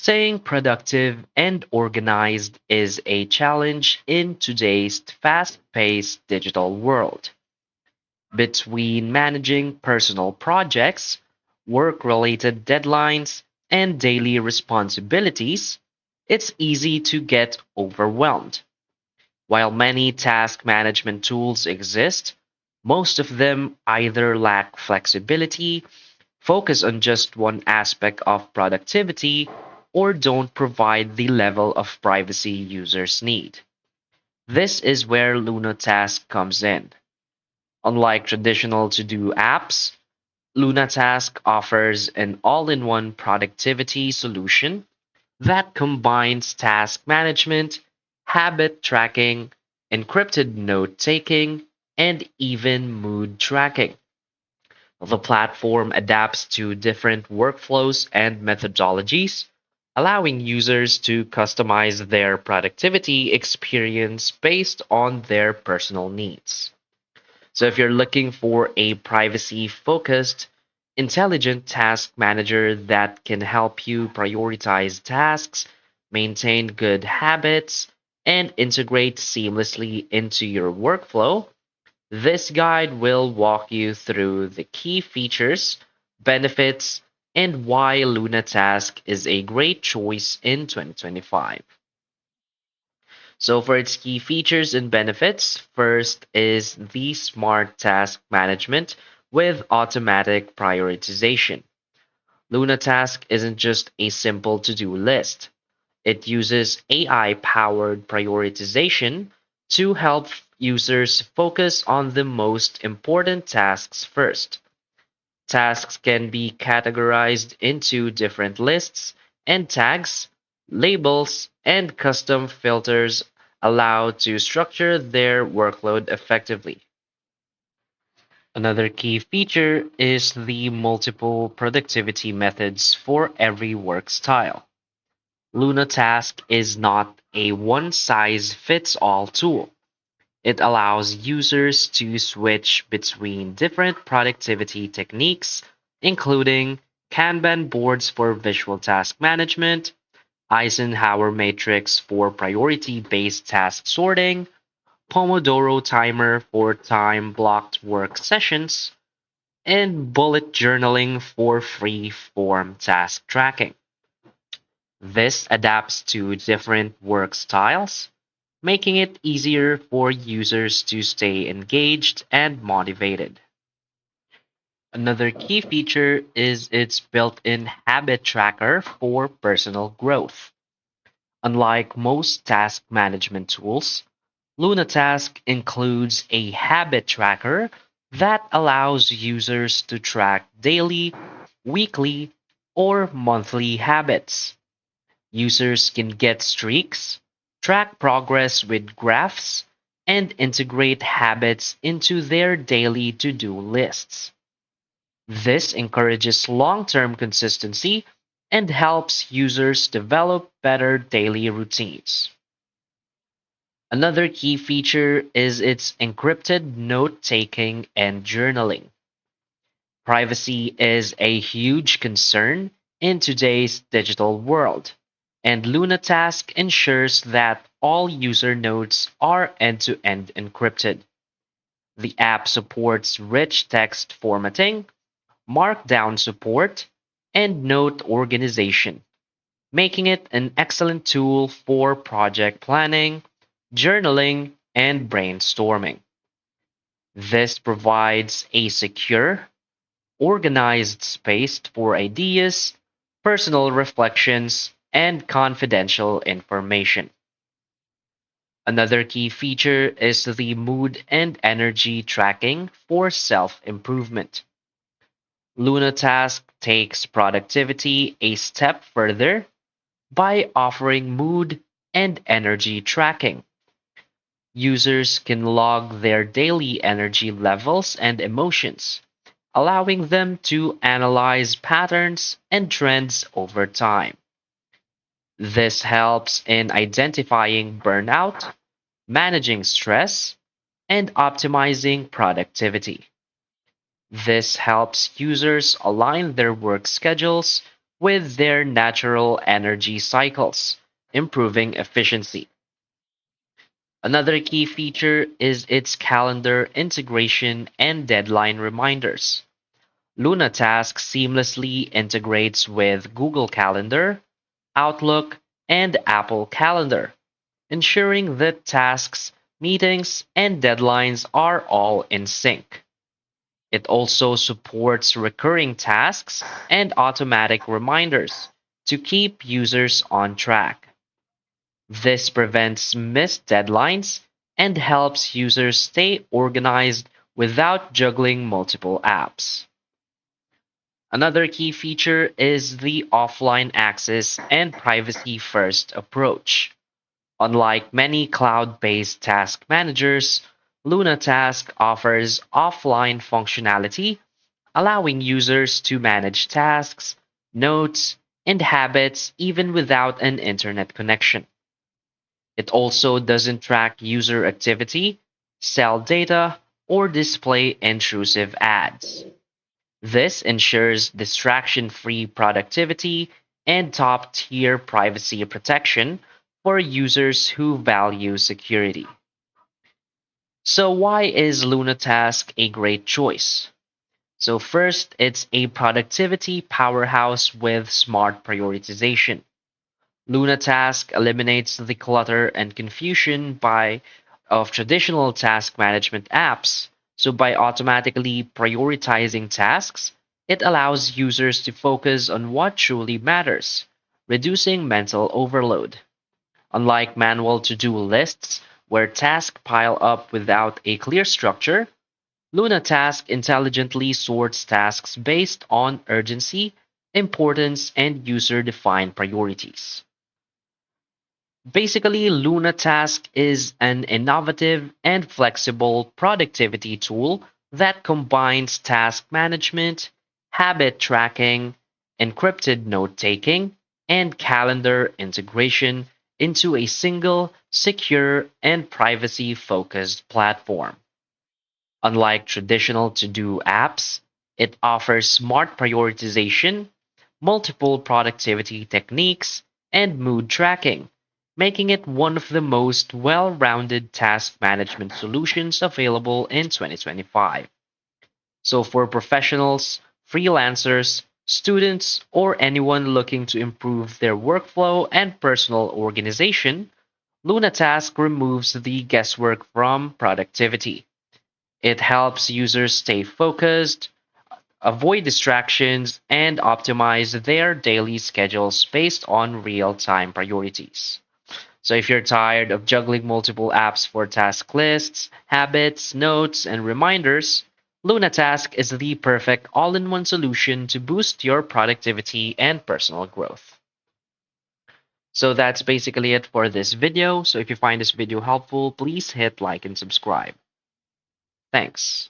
Staying productive and organized is a challenge in today's fast paced digital world. Between managing personal projects, work related deadlines, and daily responsibilities, it's easy to get overwhelmed. While many task management tools exist, most of them either lack flexibility, focus on just one aspect of productivity, or don't provide the level of privacy users need. This is where Lunatask comes in. Unlike traditional to do apps, Lunatask offers an all in one productivity solution that combines task management, habit tracking, encrypted note taking, and even mood tracking. The platform adapts to different workflows and methodologies, allowing users to customize their productivity experience based on their personal needs. So, if you're looking for a privacy focused, intelligent task manager that can help you prioritize tasks, maintain good habits, and integrate seamlessly into your workflow, this guide will walk you through the key features, benefits, and why Lunatask is a great choice in 2025. So, for its key features and benefits, first is the smart task management with automatic prioritization. Lunatask isn't just a simple to do list, it uses AI powered prioritization to help users focus on the most important tasks first. Tasks can be categorized into different lists and tags, labels, and custom filters allow to structure their workload effectively. Another key feature is the multiple productivity methods for every work style. Lunatask is not a one size fits all tool. It allows users to switch between different productivity techniques, including Kanban boards for visual task management, Eisenhower matrix for priority based task sorting, Pomodoro timer for time blocked work sessions, and bullet journaling for free form task tracking. This adapts to different work styles, making it easier for users to stay engaged and motivated. Another key feature is its built in habit tracker for personal growth. Unlike most task management tools, Lunatask includes a habit tracker that allows users to track daily, weekly, or monthly habits. Users can get streaks, track progress with graphs, and integrate habits into their daily to do lists. This encourages long term consistency and helps users develop better daily routines. Another key feature is its encrypted note taking and journaling. Privacy is a huge concern in today's digital world, and Lunatask ensures that all user notes are end to end encrypted. The app supports rich text formatting, markdown support, and note organization, making it an excellent tool for project planning, journaling, and brainstorming. This provides a secure, organized space for ideas, personal reflections, and confidential information. Another key feature is the mood and energy tracking for self improvement. Lunatask takes productivity a step further by offering mood and energy tracking. Users can log their daily energy levels and emotions, allowing them to analyze patterns and trends over time. This helps in identifying burnout, managing stress, and optimizing productivity. This helps users align their work schedules with their natural energy cycles, improving efficiency. Another key feature is its calendar integration and deadline reminders. Lunatask seamlessly integrates with Google Calendar, Outlook, and Apple Calendar, ensuring that tasks, meetings, and deadlines are all in sync. It also supports recurring tasks and automatic reminders to keep users on track. This prevents missed deadlines and helps users stay organized without juggling multiple apps. Another key feature is the offline access and privacy first approach. Unlike many cloud based task managers, Lunatask offers offline functionality, allowing users to manage tasks, notes, and habits even without an internet connection. It also doesn't track user activity, sell data, or display intrusive ads. This ensures distraction free productivity and top tier privacy protection for users who value security. So, why is Lunatask a great choice? So, first, it's a productivity powerhouse with smart prioritization. Lunatask eliminates the clutter and confusion of traditional task management apps. So by automatically prioritizing tasks, it allows users to focus on what truly matters, reducing mental overload. Unlike manual to-do lists where tasks pile up without a clear structure, Lunatask intelligently sorts tasks based on urgency, importance, and user-defined priorities. Basically, Lunatask is an innovative and flexible productivity tool that combines task management, habit tracking, encrypted note taking, and calendar integration into a single, secure, and privacy focused platform. Unlike traditional to do apps, it offers smart prioritization, multiple productivity techniques, and mood tracking, making it one of the most well rounded task management solutions available in 2025. So, for professionals, freelancers, students, or anyone looking to improve their workflow and personal organization, Lunatask removes the guesswork from productivity. It helps users stay focused, avoid distractions, and optimize their daily schedules based on real time priorities. So, if you're tired of juggling multiple apps for task lists, habits, notes, and reminders, Lunatask is the perfect all in one solution to boost your productivity and personal growth. So, that's basically it for this video. So, if you find this video helpful, please hit like and subscribe. Thanks.